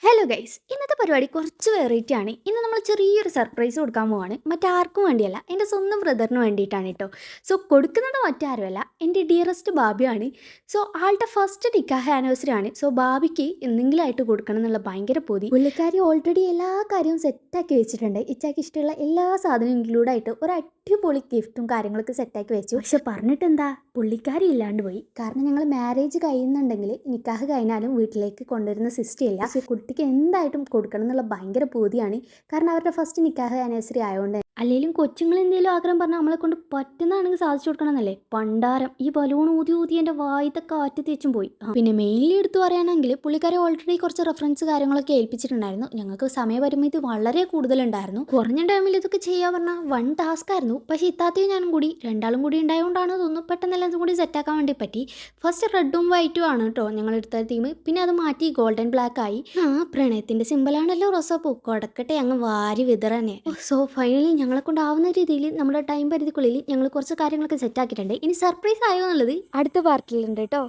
Hello guys, ഇന്നത്തെ പരിപാടി കുറച്ച് വെറൈറ്റി ആണ്. ഇന്ന് നമ്മൾ ചെറിയൊരു സർപ്രൈസ് കൊടുക്കാൻ പോവാണ്. മറ്റാർക്കും വേണ്ടിയല്ല, എൻ്റെ സ്വന്തം ബ്രദറിന് വേണ്ടിയിട്ടാണ് കേട്ടോ. സോ കൊടുക്കുന്നത് മറ്റാരുമല്ല, എൻ്റെ ഡിയറസ്റ്റ് ബാബിയാണ്. സോ ആളുടെ ഫസ്റ്റ് നിക്കാഹ് ആനിവേഴ്സറി ആണ്. സോ ബാബിക്ക് എന്തെങ്കിലും ആയിട്ട് കൊടുക്കണം എന്നുള്ള ഭയങ്കര പൂതി. പുള്ളിക്കാരി ഓൾറെഡി എല്ലാ കാര്യവും സെറ്റാക്കി വെച്ചിട്ടുണ്ട്. ഇച്ചാക്ക് ഇഷ്ടമുള്ള എല്ലാ സാധനവും ഇൻക്ലൂഡ് ആയിട്ട് ഒരു അടിപൊളി ഗിഫ്റ്റും കാര്യങ്ങളൊക്കെ സെറ്റാക്കി വെച്ചു. പക്ഷെ പറഞ്ഞിട്ട് എന്താ, പുള്ളിക്കാരി ഇല്ലാണ്ട് പോയി. കാരണം ഞങ്ങൾ മാരേജ് കഴിയുന്നുണ്ടെങ്കിൽ നിക്കാഹ് കഴിഞ്ഞാലും വീട്ടിലേക്ക് കൊണ്ടുവരുന്ന സിസ്റ്റം ഇല്ല. കുട്ടിക്ക് എന്തായിട്ടും കൊടുക്കണം എന്നുള്ള ഭയങ്കര പൂതിയാണ്. കാരണം അവരുടെ ഫസ്റ്റ് നിക്കാഹ് ആനിവേഴ്സറി ആയതുകൊണ്ട്. അല്ലെങ്കിലും കൊച്ചുങ്ങൾ എന്തെങ്കിലും ആഗ്രഹം പറഞ്ഞാൽ നമ്മളെ കൊണ്ട് പറ്റുന്നതാണെങ്കിൽ സാധിച്ചു കൊടുക്കണമെന്നല്ലേ. പണ്ടാരം ഈ ബലൂൺ ഊതി ഊതി എൻ്റെ വായത്തെ കാറ്റ് തേച്ചും പോയി. പിന്നെ മെയിൻലി എടുത്തു പറയാണെങ്കിൽ പുള്ളിക്കാരെ ഓൾറെഡി കുറച്ച് റെഫറൻസ് കാര്യങ്ങളൊക്കെ ഏൽപ്പിച്ചിട്ടുണ്ടായിരുന്നു. ഞങ്ങൾക്ക് സമയപരിമിതി വളരെ കൂടുതലുണ്ടായിരുന്നു. കുറഞ്ഞ ടൈമിൽ ഇതൊക്കെ ചെയ്യാൻ പറഞ്ഞാൽ വൺ ടാസ്ക് ആയിരുന്നു. പക്ഷേ ഇത്താത്തയും ഞാനും കൂടി രണ്ടാളും കൂടി ഉണ്ടായതുകൊണ്ടാണ് തോന്നുന്നു പെട്ടെന്നെല്ലാം കൂടി സെറ്റാക്കാൻ വേണ്ടി പറ്റി. ഫസ്റ്റ് റെഡും വൈറ്റും ആണ് കേട്ടോ ഞങ്ങൾ എടുത്ത തീം. പിന്നെ അത് മാറ്റി ഗോൾഡൻ ബ്ലാക്ക് ആയി. പ്രണയത്തിന്റെ സിമ്പിളാണല്ലോ റോസാപ്പൂ, കൊടക്കട്ടെ അങ്ങ് വാരി വിതറന്നെ. സോ ഫൈനലി ഞങ്ങളെ കൊണ്ടാവുന്ന രീതിയിൽ നമ്മുടെ ടൈം പരിധിക്കുള്ളിൽ ഞങ്ങൾ കുറച്ച് കാര്യങ്ങളൊക്കെ സെറ്റ് ആക്കിയിട്ടുണ്ട്. ഇനി സർപ്രൈസ് ആയോ എന്നുള്ളത് അടുത്ത പാർട്ടിലുണ്ട് കേട്ടോ.